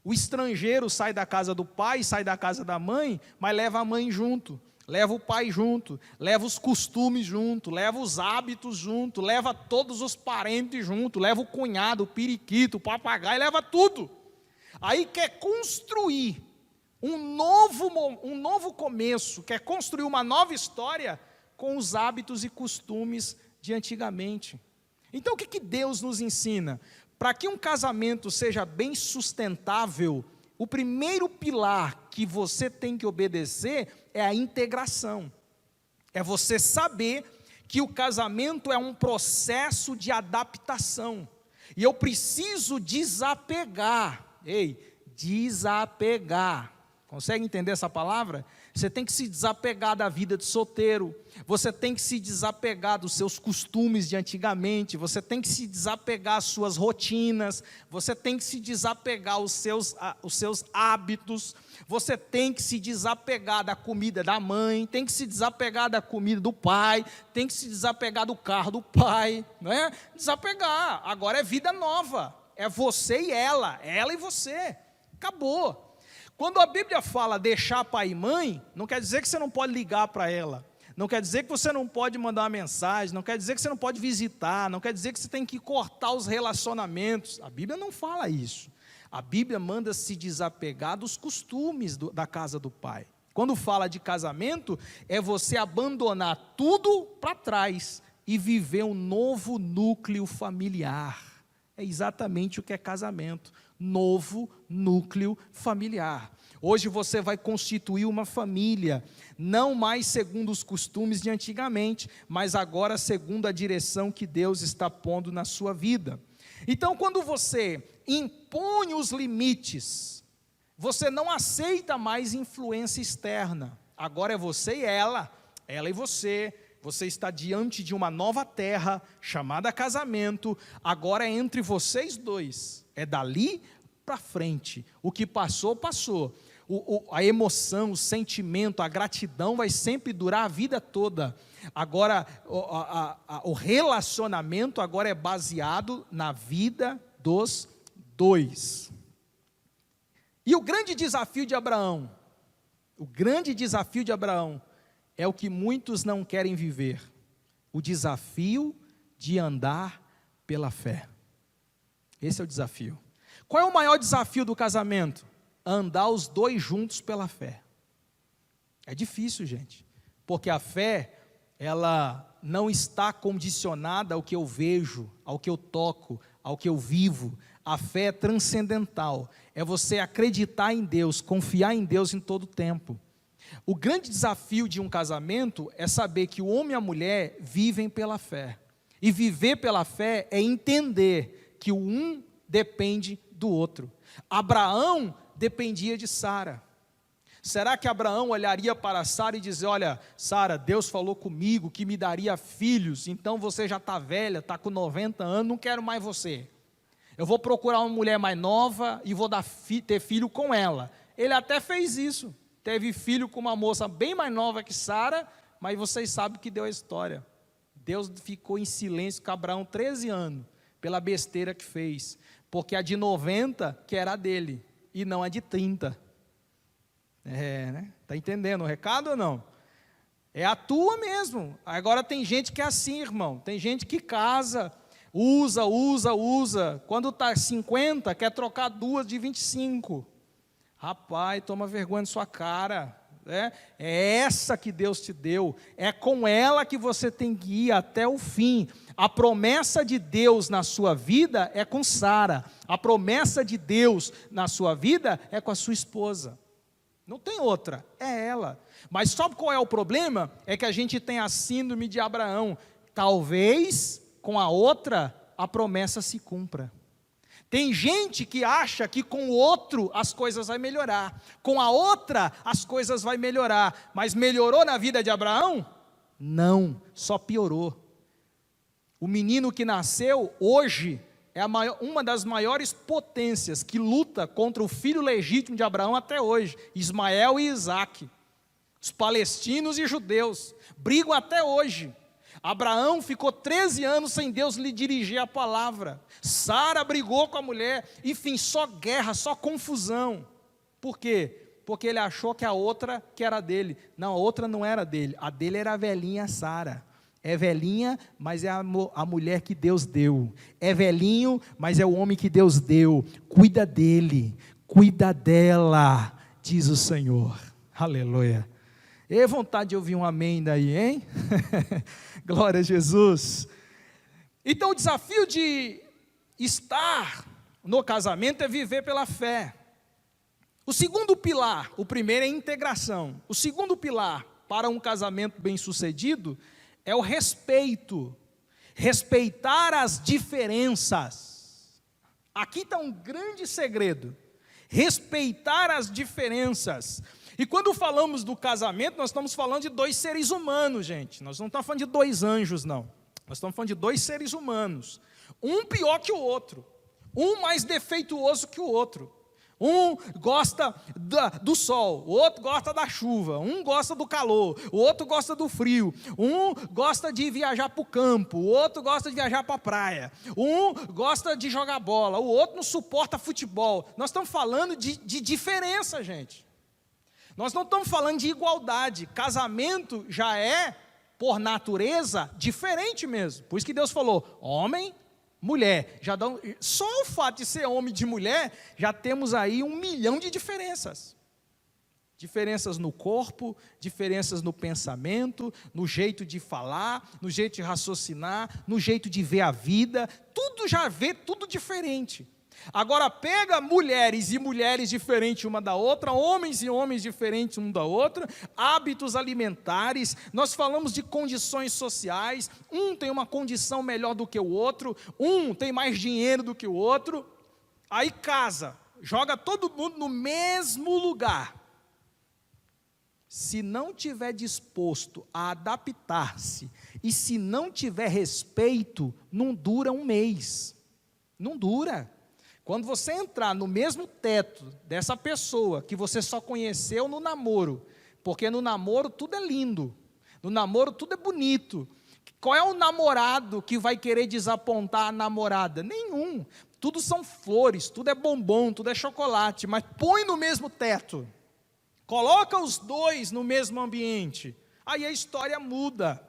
O estrangeiro sai da casa do pai, sai da casa da mãe, mas leva a mãe junto, leva o pai junto, leva os costumes junto, leva os hábitos junto, leva todos os parentes junto, leva o cunhado, o periquito, o papagaio, leva tudo. Aí quer construir um novo começo, quer construir uma nova história com os hábitos e costumes de antigamente. Então o que Deus nos ensina? Para que um casamento seja bem sustentável, o primeiro pilar que você tem que obedecer é a integração. É você saber que o casamento é um processo de adaptação. E eu preciso desapegar. Desapegar. Consegue entender essa palavra? Você tem que se desapegar da vida de solteiro, você tem que se desapegar dos seus costumes de antigamente, você tem que se desapegar das suas rotinas, você tem que se desapegar os seus hábitos, você tem que se desapegar da comida da mãe, tem que se desapegar da comida do pai, tem que se desapegar do carro do pai, não é? Desapegar, agora é vida nova, é você e ela e você, acabou. Quando a Bíblia fala deixar pai e mãe, não quer dizer que você não pode ligar para ela, não quer dizer que você não pode mandar uma mensagem, não quer dizer que você não pode visitar, não quer dizer que você tem que cortar os relacionamentos. A Bíblia não fala isso. A Bíblia manda se desapegar dos costumes da casa do pai. Quando fala de casamento, é você abandonar tudo para trás e viver um novo núcleo familiar. É exatamente o que é casamento. Novo núcleo familiar. Hoje você vai constituir uma família, não mais segundo os costumes de antigamente, mas agora segundo a direção que Deus está pondo na sua vida. Então, quando você impõe os limites, você não aceita mais influência externa. Agora é você e ela e você. Você está diante de uma nova terra, chamada casamento, agora é entre vocês dois, é dali para frente, o que passou, passou, a emoção, o sentimento, a gratidão vai sempre durar a vida toda, agora o relacionamento agora é baseado na vida dos dois. E o grande desafio de Abraão, é o que muitos não querem viver, o desafio de andar pela fé. Esse é o desafio. Qual é o maior desafio do casamento? Andar os dois juntos pela fé. É difícil, gente, porque a fé, ela não está condicionada ao que eu vejo, ao que eu toco, ao que eu vivo. A fé é transcendental, é você acreditar em Deus, confiar em Deus em todo o tempo. O grande desafio de um casamento é saber que o homem e a mulher vivem pela fé. E viver pela fé é entender que o um depende do outro. Abraão dependia de Sara. Será que Abraão olharia para Sara e dizer: olha, Sara, Deus falou comigo que me daria filhos, então você já está velha, está com 90 anos, não quero mais você. Eu vou procurar uma mulher mais nova e vou ter filho com ela. Ele até fez isso. Teve filho com uma moça bem mais nova que Sara, mas vocês sabem que deu a história. Deus ficou em silêncio com Abraão 13 anos, pela besteira que fez. Porque a de 90, que era a dele, e não a de 30. Né? Está entendendo o recado ou não? É a tua mesmo. Agora tem gente que é assim, irmão. Tem gente que casa, usa. Quando está 50, quer trocar duas de 25. Rapaz, toma vergonha na sua cara. É essa que Deus te deu. É com ela que você tem que ir até o fim. A promessa de Deus na sua vida é com Sara. A promessa de Deus na sua vida é com a sua esposa. Não tem outra, é ela. Mas sabe qual é o problema? É que a gente tem a síndrome de Abraão. Talvez com a outra a promessa se cumpra. Tem gente que acha que com o outro as coisas vão melhorar. Com a outra as coisas vão melhorar. Mas melhorou na vida de Abraão? Não, só piorou. O menino que nasceu hoje é uma das maiores potências que luta contra o filho legítimo de Abraão até hoje, Ismael e Isaque. Os palestinos e judeus brigam até hoje. Abraão ficou 13 anos sem Deus lhe dirigir a palavra. Sara brigou com a mulher. Enfim, só guerra, só confusão. Por quê? Porque ele achou que a outra que era dele. Não, a outra não era dele. A dele era a velhinha Sara. É velhinha, mas é a mulher que Deus deu. É velhinho, mas é o homem que Deus deu. Cuida dele, cuida dela, diz o Senhor. Aleluia. E vontade de ouvir um amém daí, hein? Glória a Jesus. Então o desafio de estar no casamento é viver pela fé. O segundo pilar, o primeiro é integração. O segundo pilar para um casamento bem-sucedido é o respeito. Respeitar as diferenças. Aqui está um grande segredo. Respeitar as diferenças. E quando falamos do casamento, nós estamos falando de dois seres humanos, gente. Nós não estamos falando de dois anjos, não. Nós estamos falando de dois seres humanos. Um pior que o outro. Um mais defeituoso que o outro. Um gosta do sol, o outro gosta da chuva. Um gosta do calor, o outro gosta do frio. Um gosta de viajar para o campo, o outro gosta de viajar para a praia. Um gosta de jogar bola, o outro não suporta futebol. Nós estamos falando de diferença, gente. Nós não estamos falando de igualdade. Casamento já é, por natureza, diferente mesmo. Por isso que Deus falou, homem, mulher. Só o fato de ser homem e de mulher, já temos aí 1 milhão de diferenças. Diferenças no corpo, diferenças no pensamento, no jeito de falar, no jeito de raciocinar, no jeito de ver a vida. Tudo já vê, tudo diferente. Agora pega mulheres e mulheres diferentes uma da outra, homens e homens diferentes um da outra, hábitos alimentares, nós falamos de condições sociais, um tem uma condição melhor do que o outro, um tem mais dinheiro do que o outro, aí casa, joga todo mundo no mesmo lugar. Se não tiver disposto a adaptar-se, e se não tiver respeito, não dura um mês, não dura. Quando você entrar no mesmo teto dessa pessoa que você só conheceu no namoro, porque no namoro tudo é lindo, no namoro tudo é bonito. Qual é o namorado que vai querer desapontar a namorada? Nenhum. Tudo são flores, tudo é bombom, tudo é chocolate, mas põe no mesmo teto. Coloca os dois no mesmo ambiente. Aí a história muda.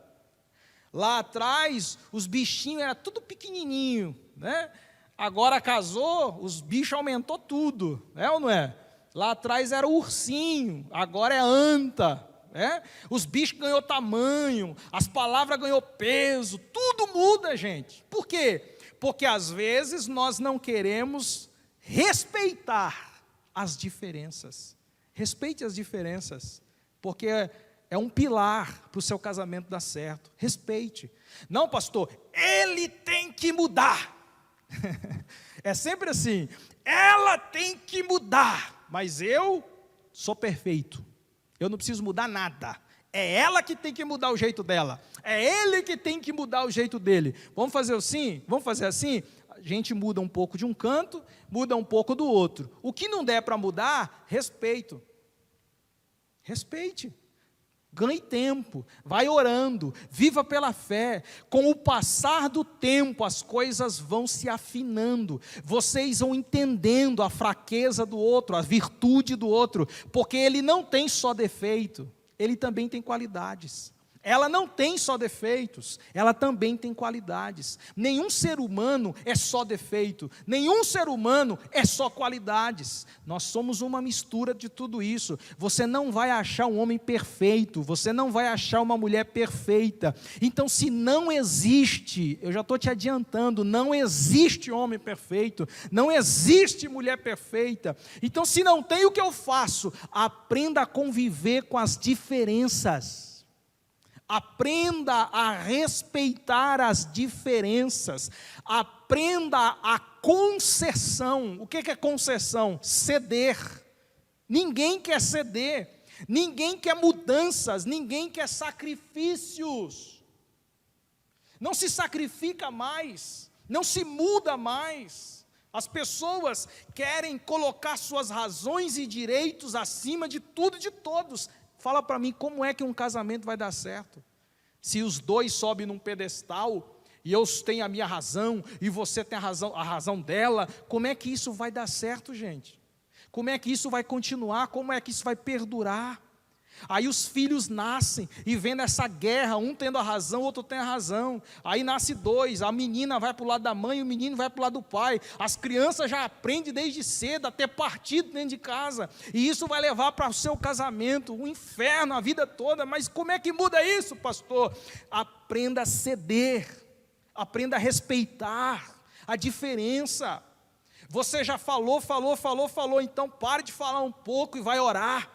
Lá atrás, os bichinhos eram tudo pequenininho, né? Agora casou, os bichos aumentou tudo, é ou não é? Lá atrás era o ursinho, agora é a anta, né? Os bichos ganhou tamanho, as palavras ganhou peso, tudo muda, gente. Por quê? Porque às vezes nós não queremos respeitar as diferenças. Respeite as diferenças, porque é um pilar para o seu casamento dar certo. Respeite. Não, pastor, ele tem que mudar. É sempre assim, ela tem que mudar, mas eu sou perfeito, eu não preciso mudar nada, é ela que tem que mudar o jeito dela, é ele que tem que mudar o jeito dele. Vamos fazer assim? Vamos fazer assim? A gente muda um pouco de um canto, muda um pouco do outro. O que não der para mudar, respeito. Respeite. Ganhe tempo, vai orando, viva pela fé. Com o passar do tempo, as coisas vão se afinando. Vocês vão entendendo a fraqueza do outro, a virtude do outro, porque ele não tem só defeito, ele também tem qualidades. Ela não tem só defeitos, ela também tem qualidades. Nenhum ser humano é só defeito, nenhum ser humano é só qualidades. Nós somos uma mistura de tudo isso. Você não vai achar um homem perfeito, você não vai achar uma mulher perfeita. Então, se não existe, eu já estou te adiantando, não existe homem perfeito, não existe mulher perfeita. Então, se não tem, o que eu faço? Aprenda a conviver com as diferenças. Aprenda a respeitar as diferenças, aprenda a concessão. O que é concessão? Ceder. Ninguém quer ceder, ninguém quer mudanças, ninguém quer sacrifícios. Não se sacrifica mais, não se muda mais. As pessoas querem colocar suas razões e direitos acima de tudo e de todos. Fala para mim, como é que um casamento vai dar certo? Se os dois sobem num pedestal, e eu tenho a minha razão, e você tem a razão dela, como é que isso vai dar certo, gente? Como é que isso vai continuar? Como é que isso vai perdurar? Aí os filhos nascem e vendo essa guerra, um tendo a razão, o outro tem a razão. Aí nasce dois, a menina vai para o lado da mãe, o menino vai para o lado do pai. As crianças já aprendem desde cedo a ter partido dentro de casa. E isso vai levar para o seu casamento, um inferno a vida toda. Mas como é que muda isso, pastor? Aprenda a ceder, aprenda a respeitar a diferença. Você já falou, então pare de falar um pouco e vai orar.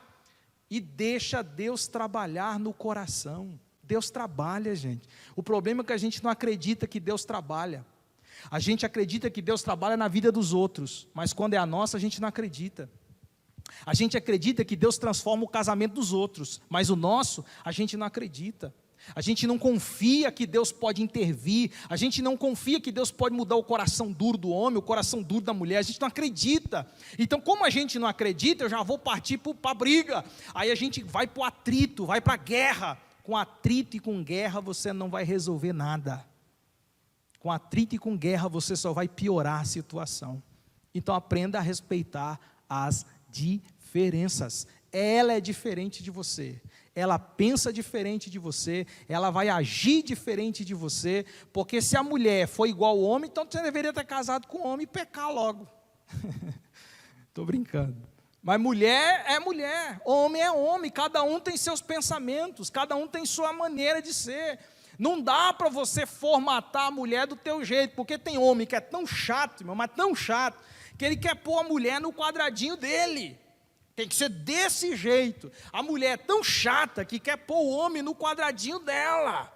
E deixa Deus trabalhar no coração. Deus trabalha, gente. O problema é que a gente não acredita que Deus trabalha. A gente acredita que Deus trabalha na vida dos outros, mas quando é a nossa, a gente não acredita. A gente acredita que Deus transforma o casamento dos outros, mas o nosso, a gente não acredita. A gente não confia que Deus pode intervir, a gente não confia que Deus pode mudar o coração duro do homem, o coração duro da mulher, a gente não acredita. Então, como a gente não acredita, eu já vou partir para a briga. Aí a gente vai para o atrito, vai para a guerra. Com atrito e com guerra você não vai resolver nada. Com atrito e com guerra você só vai piorar a situação. Então aprenda a respeitar as diferenças. Ela é diferente de você. Ela pensa diferente de você, ela vai agir diferente de você, porque se a mulher for igual ao homem, então você deveria ter casado com o homem e pecar logo. Estou brincando. Mas mulher é mulher, homem é homem, cada um tem seus pensamentos, cada um tem sua maneira de ser. Não dá para você formatar a mulher do teu jeito, porque tem homem que é tão chato, irmão, mas tão chato, que ele quer pôr a mulher no quadradinho dele. Tem que ser desse jeito. A mulher é tão chata que quer pôr o homem no quadradinho dela.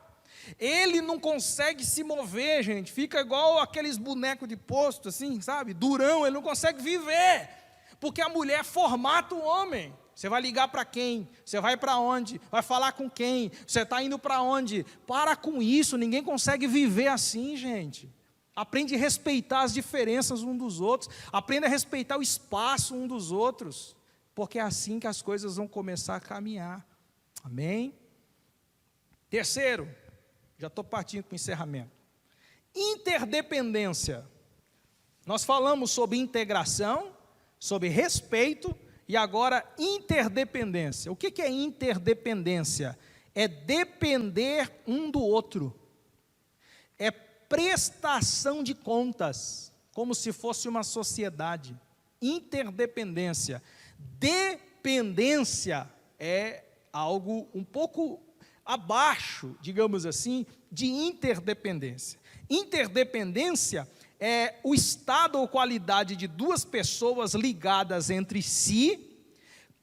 Ele não consegue se mover, gente. Fica igual aqueles bonecos de posto, assim, sabe? Durão, ele não consegue viver. Porque a mulher formata o homem. Você vai ligar para quem? Você vai para onde? Vai falar com quem? Você está indo para onde? Para com isso, ninguém consegue viver assim, gente. Aprende a respeitar as diferenças um dos outros. Aprende a respeitar o espaço um dos outros. Porque é assim que as coisas vão começar a caminhar. Amém? Terceiro, já estou partindo para o encerramento. Interdependência. Nós falamos sobre integração, sobre respeito e agora interdependência. O que é interdependência? É depender um do outro. É prestação de contas, como se fosse uma sociedade. Interdependência. Dependência é algo um pouco abaixo, digamos assim, de interdependência. Interdependência é o estado ou qualidade de duas pessoas ligadas entre si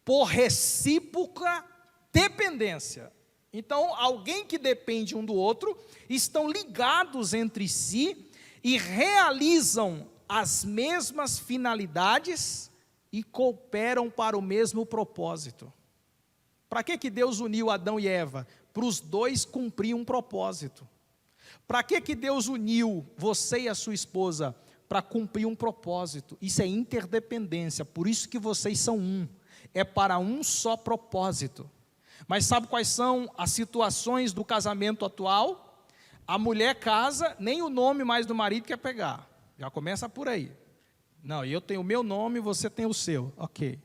por recíproca dependência. Então, alguém que depende um do outro, estão ligados entre si e realizam as mesmas finalidades e cooperam para o mesmo propósito. Para que Deus uniu Adão e Eva? Para os dois cumprir um propósito. Para que Deus uniu você e a sua esposa? para cumprir um propósito. Isso é interdependência, por isso que vocês são um. É para um só propósito. Mas sabe quais são as situações do casamento atual? A mulher casa, nem o nome mais do marido quer pegar. Já começa por aí. Não, eu tenho o meu nome, você tem o seu. Ok.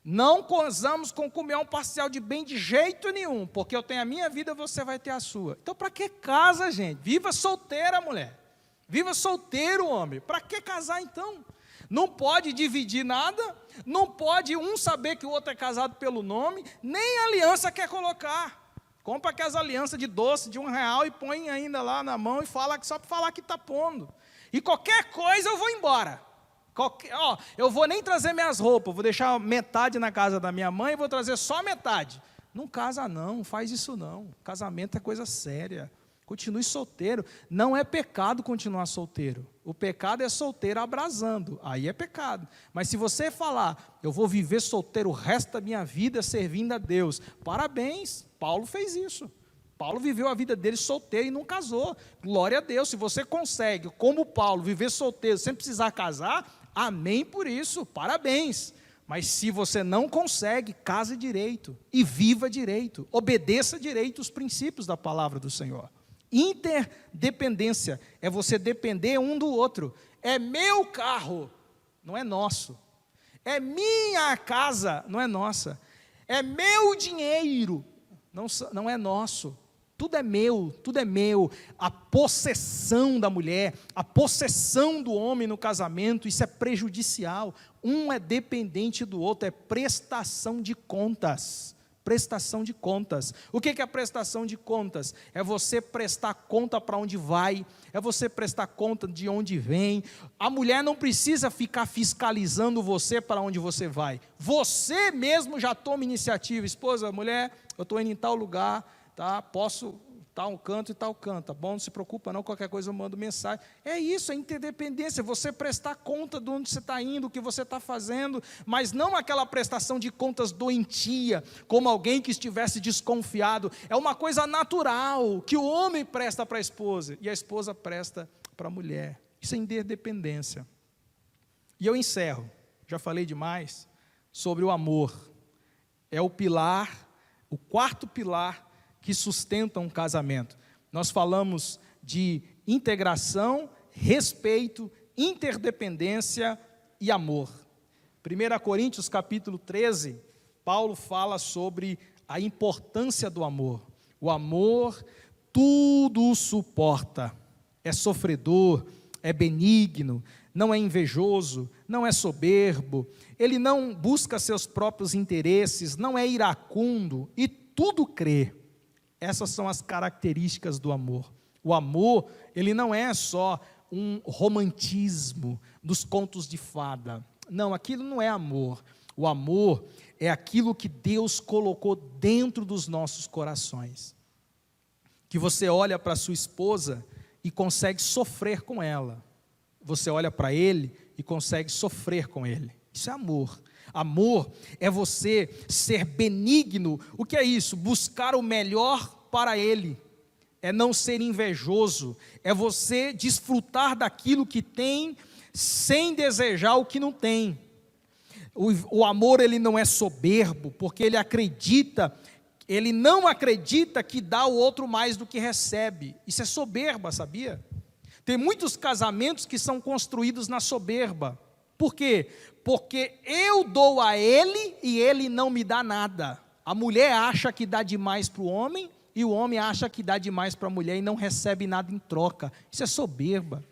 Não casamos com comunhão parcial de bem de jeito nenhum, porque eu tenho a minha vida, você vai ter a sua. Então, para que casa, gente? Viva solteira, mulher. Viva solteiro, homem. Para que casar, então? Não pode dividir nada, não pode um saber que o outro é casado pelo nome, nem aliança quer colocar. Compra aquelas alianças de doce de R$1 e põe ainda lá na mão e fala só para falar que está pondo. E qualquer coisa eu vou embora. Eu vou nem trazer minhas roupas, vou deixar metade na casa da minha mãe e vou trazer só metade. Não casa não, faz isso não. Casamento é coisa séria. Continue solteiro. Não é pecado continuar solteiro. O pecado é solteiro abrasando. Aí é pecado. Mas se você falar, eu vou viver solteiro o resto da minha vida servindo a Deus. Parabéns, Paulo fez isso. Paulo viveu a vida dele solteiro e não casou. Glória a Deus. Se você consegue, como Paulo, viver solteiro sem precisar casar, amém por isso. Parabéns. Mas se você não consegue, case direito e viva direito. Obedeça direito os princípios da palavra do Senhor. Interdependência é você depender um do outro. É meu carro, não é nosso. É minha casa, não é nossa. É meu dinheiro, não é nosso. Tudo é meu, tudo é meu. A possessão da mulher, a possessão do homem no casamento, isso é prejudicial. Um é dependente do outro, é prestação de contas. Prestação de contas. O que é a prestação de contas? É você prestar conta para onde vai, é você prestar conta de onde vem. A mulher não precisa ficar fiscalizando você para onde você vai. Você mesmo já toma iniciativa. Esposa, mulher, eu estou indo em tal lugar, tá? Posso tal canto e tal canto, tá bom? Não se preocupa não, qualquer coisa eu mando mensagem. É isso, é interdependência, você prestar conta de onde você está indo, o que você está fazendo, mas não aquela prestação de contas doentia, como alguém que estivesse desconfiado. É uma coisa natural, que o homem presta para a esposa, e a esposa presta para a mulher. Isso é interdependência. E eu encerro, já falei demais, sobre o amor. É o pilar, o quarto pilar que sustenta um casamento. Nós falamos de integração, respeito, interdependência e amor. 1 Coríntios capítulo 13, Paulo fala sobre a importância do amor. O amor tudo suporta, é sofredor, é benigno, não é invejoso, não é soberbo, ele não busca seus próprios interesses, não é iracundo e tudo crê. Essas são as características do amor. O amor, ele não é só um romantismo dos contos de fada. Não, aquilo não é amor. O amor é aquilo que Deus colocou dentro dos nossos corações. Que você olha para sua esposa e consegue sofrer com ela. Você olha para ele e consegue sofrer com ele. Isso é amor. Amor é você ser benigno. O que é isso? Buscar o melhor para ele. É não ser invejoso. É você desfrutar daquilo que tem sem desejar o que não tem. O amor, ele não é soberbo, porque ele não acredita que dá ao outro mais do que recebe. Isso é soberba, sabia? Tem muitos casamentos que são construídos na soberba. Por quê? Porque eu dou a ele e ele não me dá nada. A mulher acha que dá demais para o homem e o homem acha que dá demais para a mulher e não recebe nada em troca. Isso é soberba.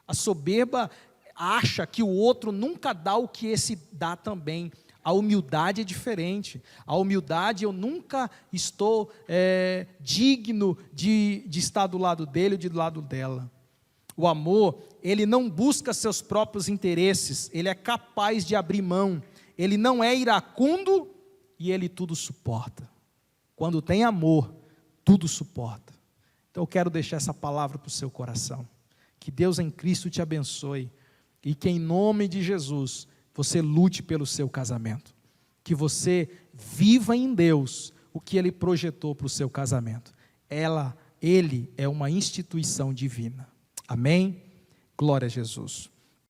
A soberba acha que o outro nunca dá o que esse dá também. A humildade é diferente. A humildade, eu nunca estou digno de estar do lado dele ou do lado dela. O amor, ele não busca seus próprios interesses, ele é capaz de abrir mão, ele não é iracundo e ele tudo suporta. Quando tem amor, tudo suporta. Então eu quero deixar essa palavra para o seu coração. Que Deus em Cristo te abençoe e que em nome de Jesus você lute pelo seu casamento. Que você viva em Deus o que Ele projetou para o seu casamento. Ele é uma instituição divina. Amém? Glória a Jesus.